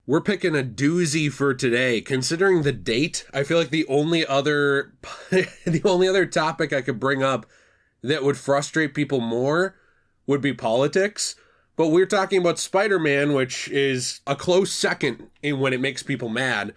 We're picking a doozy for today. Considering the date, I feel like the only other topic I could bring up that would frustrate people more would be politics. But we're talking about Spider-Man, which is a close second in when it makes people mad,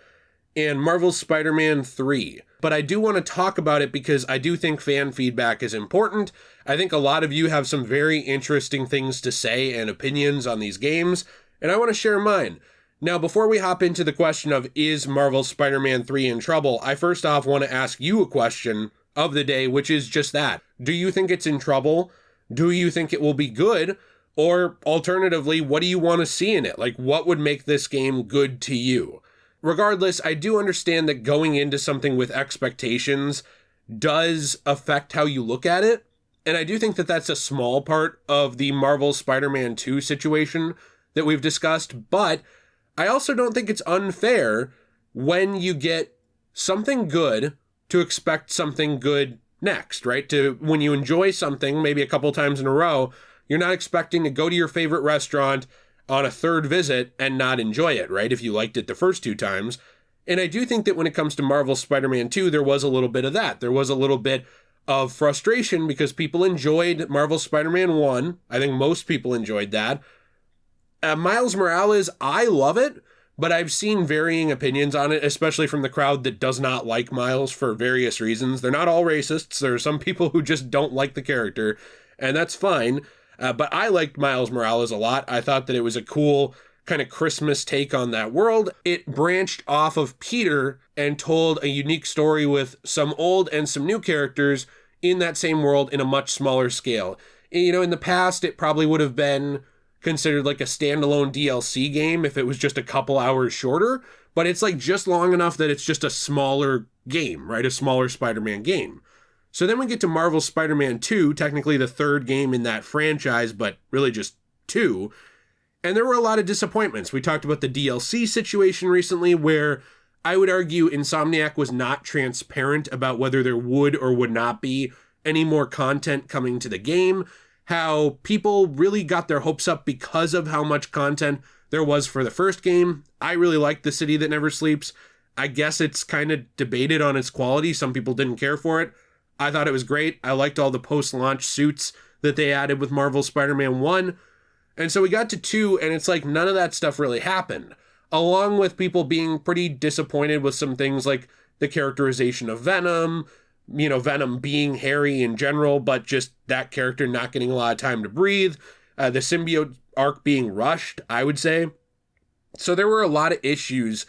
and Marvel's Spider-Man 3. But I do want to talk about it because I do think fan feedback is important. I think a lot of you have some very interesting things to say and opinions on these games, and I want to share mine. Now, before we hop into the question of is Marvel's Spider-Man 3 in trouble, I first off want to ask you a question of the day, which is just that. Do you think it's in trouble? Do you think it will be good? Or alternatively, what do you want to see in it? Like, what would make this game good to you? Regardless, I do understand that going into something with expectations does affect how you look at it. And I do think that that's a small part of the Marvel Spider-Man 2 situation that we've discussed, but I also don't think it's unfair when you get something good to expect something good next, right? When you enjoy something, maybe a couple times in a row, you're not expecting to go to your favorite restaurant on a third visit and not enjoy it, right? If you liked it the first 2 times. And I do think that when it comes to Marvel Spider-Man 2, there was a little bit of that. There was a little bit of frustration because people enjoyed Marvel Spider-Man 1. I think most people enjoyed that. Miles Morales, I love it, but I've seen varying opinions on it, especially from the crowd that does not like Miles for various reasons. They're not all racists. There are some people who just don't like the character, and that's fine. But I liked Miles Morales a lot. I thought that it was a cool kind of Christmas take on that world. It branched off of Peter and told a unique story with some old and some new characters in that same world in a much smaller scale. You know, in the past, it probably would have been considered like a standalone DLC game if it was just a couple hours shorter, but it's like just long enough that it's just a smaller game, right? A smaller Spider-Man game. So then we get to Marvel's Spider-Man 2, technically the third game in that franchise, but really just 2. And there were a lot of disappointments. We talked about the DLC situation recently, where I would argue Insomniac was not transparent about whether there would or would not be any more content coming to the game. How people really got their hopes up because of how much content there was for the first game. I really liked The City That Never Sleeps. I guess it's kind of debated on its quality. Some people didn't care for it. I thought it was great. I liked all the post-launch suits that they added with Marvel Spider-Man 1. And so we got to 2, and it's like none of that stuff really happened. Along with people being pretty disappointed with some things like the characterization of Venom, you know, Venom being hairy in general, but just that character not getting a lot of time to breathe. The symbiote arc being rushed, I would say. So there were a lot of issues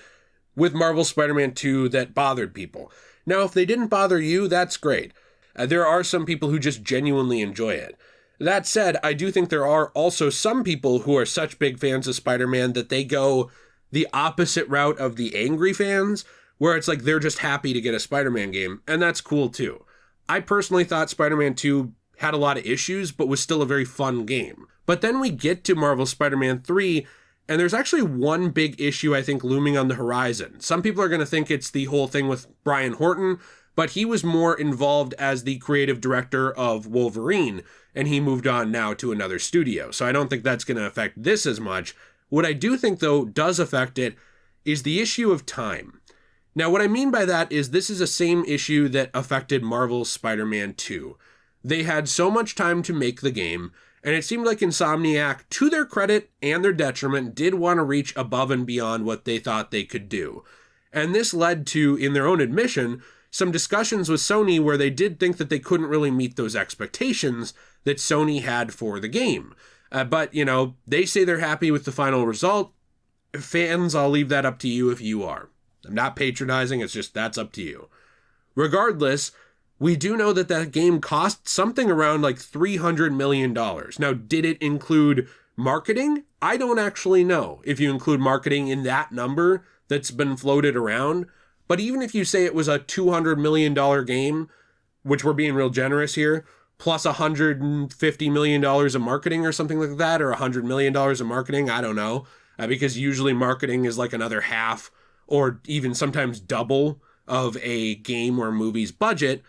with Marvel Spider-Man 2 that bothered people. Now, if they didn't bother you, that's great. There are some people who just genuinely enjoy it. That said, I do think there are also some people who are such big fans of Spider-Man that they go the opposite route of the angry fans, where it's like they're just happy to get a Spider-Man game, and that's cool too. I personally thought Spider-Man 2 had a lot of issues, but was still a very fun game. But then we get to Marvel Spider-Man 3, and there's actually one big issue I think looming on the horizon. Some people are going to think it's the whole thing with Brian Horton, but he was more involved as the creative director of Wolverine, and he moved on now to another studio. So I don't think that's going to affect this as much. What I do think, though, does affect it is the issue of time. Now, what I mean by that is this is the same issue that affected Marvel's Spider-Man 2. They had so much time to make the game, and it seemed like Insomniac, to their credit and their detriment, did want to reach above and beyond what they thought they could do. And this led to, in their own admission, some discussions with Sony where they did think that they couldn't really meet those expectations that Sony had for the game. But, you know, they say they're happy with the final result. Fans, I'll leave that up to you if you are. I'm not patronizing, it's just that's up to you. Regardless, we do know that that game cost something around like $300 million. Now, did it include marketing? I don't actually know if you include marketing in that number that's been floated around. But even if you say it was a $200 million game, which we're being real generous here, plus $150 million of marketing or something like that, or $100 million of marketing, I don't know, because usually marketing is like another half or even sometimes double of a game or movie's budget.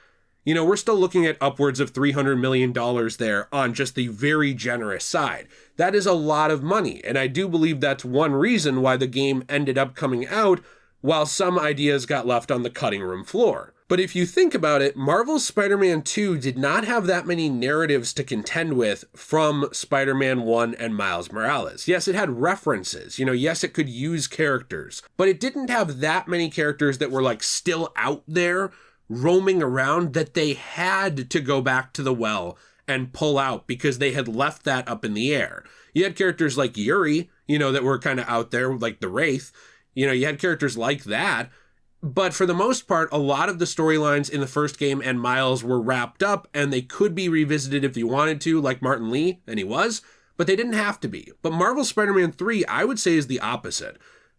You know, we're still looking at upwards of $300 million there on just the very generous side. That is a lot of money, and I do believe that's one reason why the game ended up coming out while some ideas got left on the cutting room floor. But if you think about it, Marvel's Spider-Man 2 did not have that many narratives to contend with from Spider-Man 1 and Miles Morales. Yes, it had references. Yes, it could use characters, but it didn't have that many characters that were like still out there roaming around that they had to go back to the well and pull out because they had left that up in the air. You had characters like Yuri, that were kind of out there, like the Wraith. You had characters like that. But for the most part, a lot of the storylines in the first game and Miles were wrapped up, and they could be revisited if you wanted to, like Martin Lee, and he was, but they didn't have to be. But Marvel Spider-Man 3, I would say, is the opposite.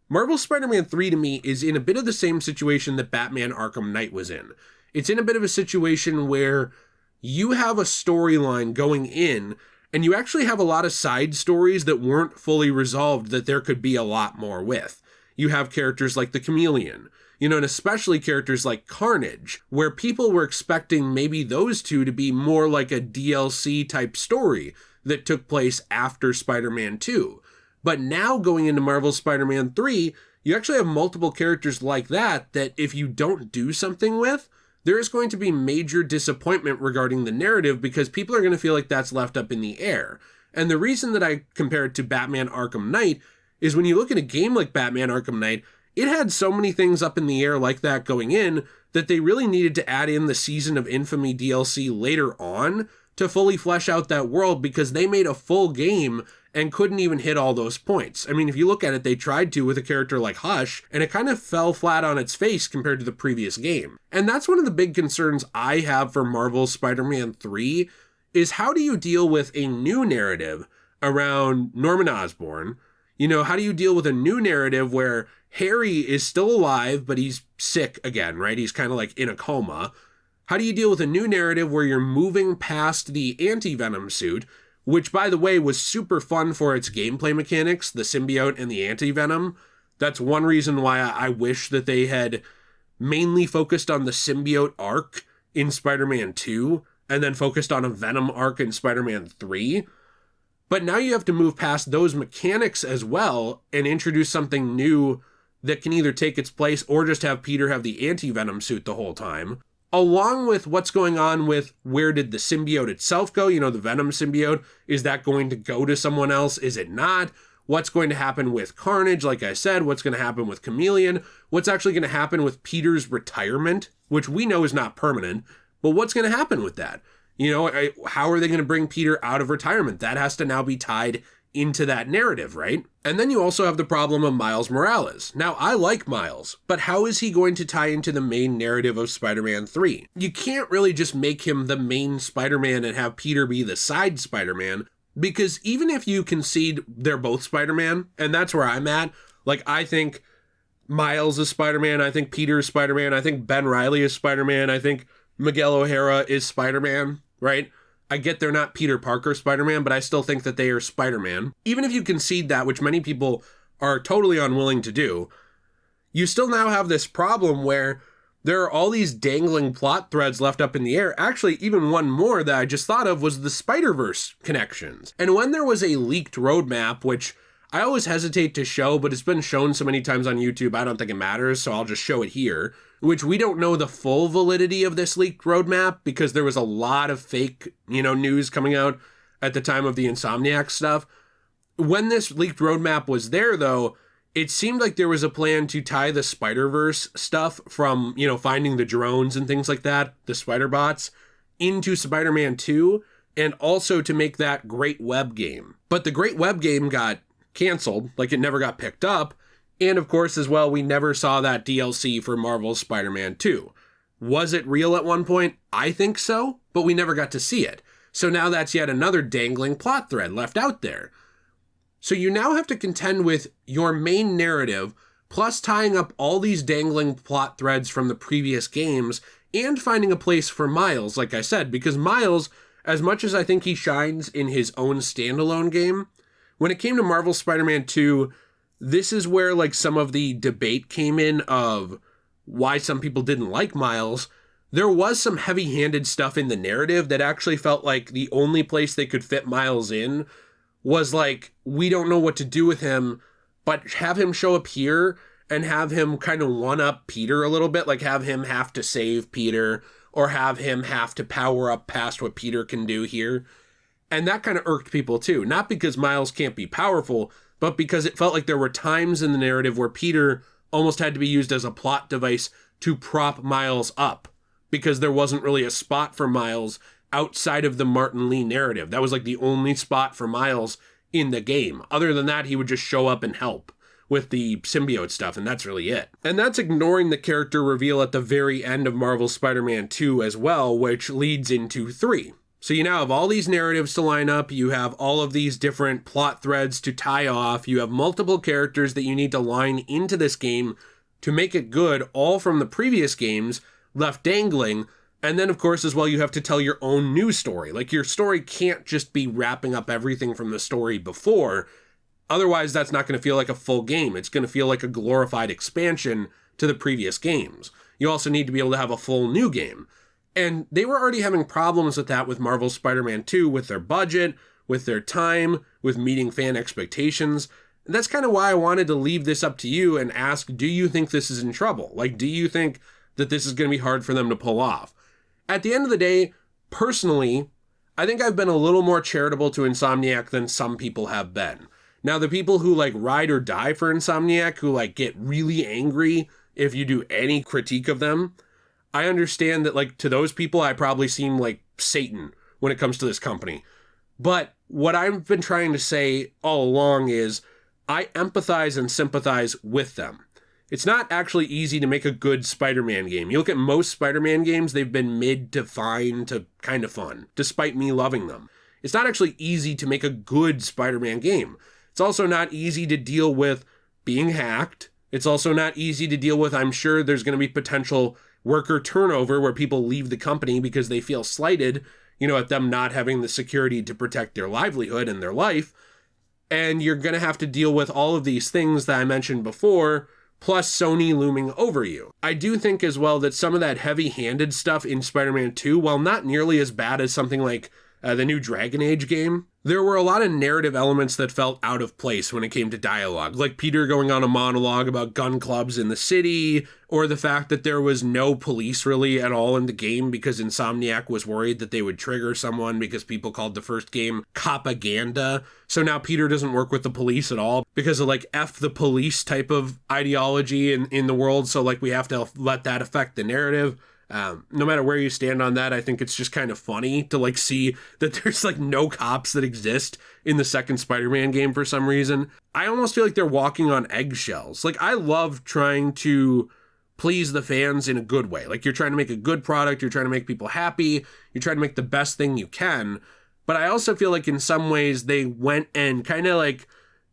Marvel Spider-Man 3, to me, is in a bit of the same situation that Batman Arkham Knight was in. It's in a bit of a situation where you have a storyline going in, and you actually have a lot of side stories that weren't fully resolved that there could be a lot more with. You have characters like the Chameleon, and especially characters like Carnage, where people were expecting maybe those two to be more like a DLC type story that took place after Spider-Man 2. But now going into Marvel Spider-Man 3, you actually have multiple characters like that if you don't do something with, there is going to be major disappointment regarding the narrative because people are going to feel like that's left up in the air. And the reason that I compare it to Batman Arkham Knight is when you look at a game like Batman Arkham Knight, it had so many things up in the air like that going in that they really needed to add in the Season of Infamy DLC later on to fully flesh out that world because they made a full game and couldn't even hit all those points. I mean, if you look at it, they tried to with a character like Hush, and it kind of fell flat on its face compared to the previous game. And that's one of the big concerns I have for Marvel's Spider-Man 3, is how do you deal with a new narrative around Norman Osborn? How do you deal with a new narrative where Harry is still alive, but he's sick again, right? He's kind of like in a coma. How do you deal with a new narrative where you're moving past the anti-Venom suit, which, by the way, was super fun for its gameplay mechanics, the symbiote and the anti-Venom? That's one reason why I wish that they had mainly focused on the symbiote arc in Spider-Man 2, and then focused on a Venom arc in Spider-Man 3. But now you have to move past those mechanics as well and introduce something new that can either take its place or just have Peter have the anti-Venom suit the whole time. Along with what's going on with where did the symbiote itself go? The Venom symbiote, is that going to go to someone else? Is it not? What's going to happen with Carnage? Like I said, what's going to happen with Chameleon? What's actually going to happen with Peter's retirement, which we know is not permanent, but what's going to happen with that? How are they going to bring Peter out of retirement? That has to now be tied into that narrative, right? And then you also have the problem of Miles Morales. Now, I like Miles, but how is he going to tie into the main narrative of Spider-Man 3? You can't really just make him the main Spider-Man and have Peter be the side Spider-Man, because even if you concede they're both Spider-Man, and that's where I'm at, like, I think Miles is Spider-Man, I think Peter is Spider-Man, I think Ben Reilly is Spider-Man, I think Miguel O'Hara is Spider-Man, right? I get they're not Peter Parker Spider-Man, but I still think that they are Spider-Man. Even if you concede that, which many people are totally unwilling to do, you still now have this problem where there are all these dangling plot threads left up in the air. Actually, even one more that I just thought of was the Spider-Verse connections. And when there was a leaked roadmap, which I always hesitate to show, but it's been shown so many times on YouTube, I don't think it matters, so I'll just show it here, which we don't know the full validity of this leaked roadmap because there was a lot of fake, news coming out at the time of the Insomniac stuff. When this leaked roadmap was there, though, it seemed like there was a plan to tie the Spider-Verse stuff from, finding the drones and things like that, the spider bots, into Spider-Man 2, and also to make that Great Web game. But the Great Web game got canceled, like it never got picked up. And of course, as well, we never saw that DLC for Marvel's Spider-Man 2. Was it real at one point? I think so, but we never got to see it. So now that's yet another dangling plot thread left out there. So you now have to contend with your main narrative, plus tying up all these dangling plot threads from the previous games, and finding a place for Miles, like I said, because Miles, as much as I think he shines in his own standalone game, when it came to Marvel Spider-Man 2, this is where some of the debate came in of why some people didn't like Miles. There was some heavy-handed stuff in the narrative that actually felt like the only place they could fit Miles in was like, we don't know what to do with him, but have him show up here and have him kind of one-up Peter a little bit, like have him have to save Peter or have him have to power up past what Peter can do here. And that kind of irked people too, not because Miles can't be powerful, but because it felt like there were times in the narrative where Peter almost had to be used as a plot device to prop Miles up, because there wasn't really a spot for Miles outside of the Martin Lee narrative. That was like the only spot for Miles in the game. Other than that, he would just show up and help with the symbiote stuff, and that's really it. And that's ignoring the character reveal at the very end of Marvel's Spider-Man 2 as well, which leads into 3. So you now have all these narratives to line up, you have all of these different plot threads to tie off, you have multiple characters that you need to line into this game to make it good, all from the previous games, left dangling. And then, of course, as well, you have to tell your own new story. Like, your story can't just be wrapping up everything from the story before. Otherwise, that's not going to feel like a full game. It's going to feel like a glorified expansion to the previous games. You also need to be able to have a full new game. And they were already having problems with that with Marvel's Spider-Man 2, with their budget, with their time, with meeting fan expectations. And that's kind of why I wanted to leave this up to you and ask, do you think this is in trouble? Like, do you think that this is going to be hard for them to pull off? At the end of the day, personally, I think I've been a little more charitable to Insomniac than some people have been. Now, the people who like ride or die for Insomniac, who like get really angry if you do any critique of them, I understand that like to those people, I probably seem like Satan when it comes to this company. But what I've been trying to say all along is I empathize and sympathize with them. It's not actually easy to make a good Spider-Man game. You look at most Spider-Man games, they've been mid to fine to kind of fun, despite me loving them. It's not actually easy to make a good Spider-Man game. It's also not easy to deal with being hacked. It's also not easy to deal with, I'm sure there's going to be potential worker turnover where people leave the company because they feel slighted, at them not having the security to protect their livelihood and their life. And you're going to have to deal with all of these things that I mentioned before, plus Sony looming over you. I do think as well that some of that heavy-handed stuff in Spider-Man 2, while not nearly as bad as something like the new Dragon Age game, there were a lot of narrative elements that felt out of place when it came to dialogue, like Peter going on a monologue about gun clubs in the city, or the fact that there was no police really at all in the game because Insomniac was worried that they would trigger someone because people called the first game copaganda. So now Peter doesn't work with the police at all because of like F the police type of ideology in the world. So like we have to let that affect the narrative. No matter where you stand on that, I think it's just kind of funny to like see that there's like no cops that exist in the second Spider-Man game for some reason. I almost feel like they're walking on eggshells. Like, I love trying to please the fans in a good way. Like, you're trying to make a good product, you're trying to make people happy, you're trying to make the best thing you can. But I also feel like in some ways they went and kind of like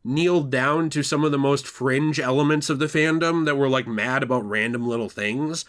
kneeled down to some of the most fringe elements of the fandom that were like mad about random little things.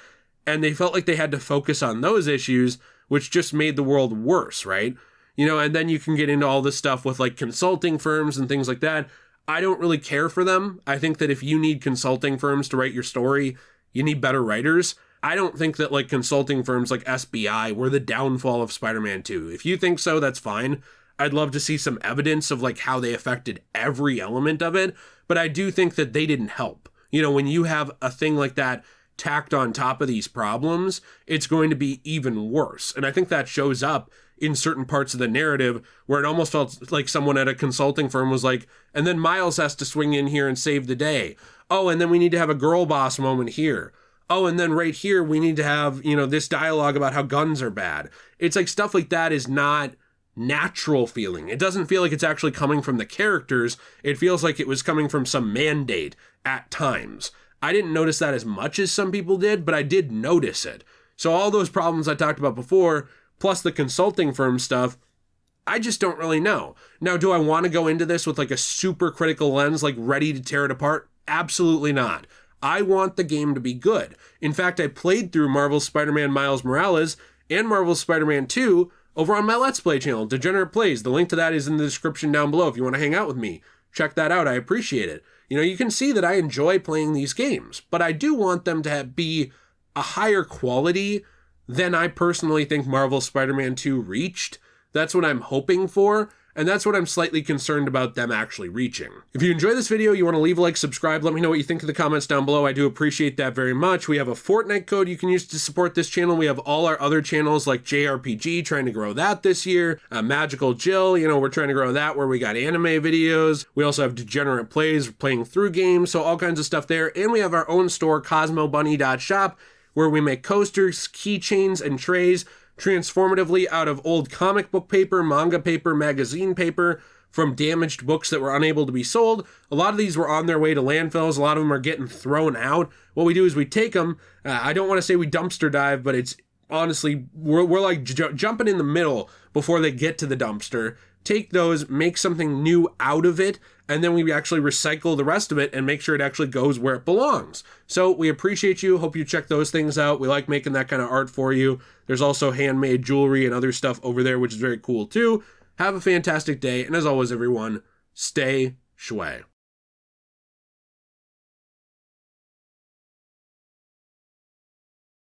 And they felt like they had to focus on those issues, which just made the world worse, right? And then you can get into all this stuff with like consulting firms and things like that. I don't really care for them. I think that if you need consulting firms to write your story, you need better writers. I don't think that like consulting firms like SBI were the downfall of Spider-Man 2. If you think so, that's fine. I'd love to see some evidence of like how they affected every element of it. But I do think that they didn't help. When you have a thing like that tacked on top of these problems, it's going to be even worse. And I think that shows up in certain parts of the narrative where it almost felt like someone at a consulting firm was like, and then Miles has to swing in here and save the day. Oh, and then we need to have a girl boss moment here. Oh, and then right here we need to have, this dialogue about how guns are bad. It's like stuff like that is not natural feeling. It doesn't feel like it's actually coming from the characters. It feels like it was coming from some mandate at times. I didn't notice that as much as some people did, but I did notice it. So all those problems I talked about before, plus the consulting firm stuff, I just don't really know. Now, do I want to go into this with like a super critical lens, like ready to tear it apart? Absolutely not. I want the game to be good. In fact, I played through Marvel's Spider-Man Miles Morales and Marvel's Spider-Man 2 over on my Let's Play channel, Degenerate Plays. The link to that is in the description down below if you want to hang out with me. Check that out. I appreciate it. You can see that I enjoy playing these games, but I do want them to be a higher quality than I personally think Marvel's Spider-Man 2 reached. That's what I'm hoping for. and that's what I'm slightly concerned about them actually reaching. If you enjoy this video, you want to leave a like, subscribe, let me know what you think in the comments down below. I do appreciate that very much. We have a Fortnite code you can use to support this channel. We have all our other channels like JayRPG, trying to grow that this year. Magical Jill, you know, we're trying to grow that, where we got anime videos. We also have Degenerate Plays, playing through games, so all kinds of stuff there. And we have our own store, CosmoBunny.shop, where we make coasters, keychains, and trays transformatively out of old comic book paper, manga paper, magazine paper, from damaged books that were unable to be sold. A lot of these were on their way to landfills. A lot of them are getting thrown out. What we do is we take them. I don't want to say we dumpster dive, but it's honestly, we're like jumping in the middle before they get to the dumpster. Take those, make something new out of it, and then we actually recycle the rest of it and make sure it actually goes where it belongs. So we appreciate you. Hope you check those things out. We like making that kind of art for you. There's also handmade jewelry and other stuff over there, which is very cool too. Have a fantastic day, and as always, everyone, stay shui.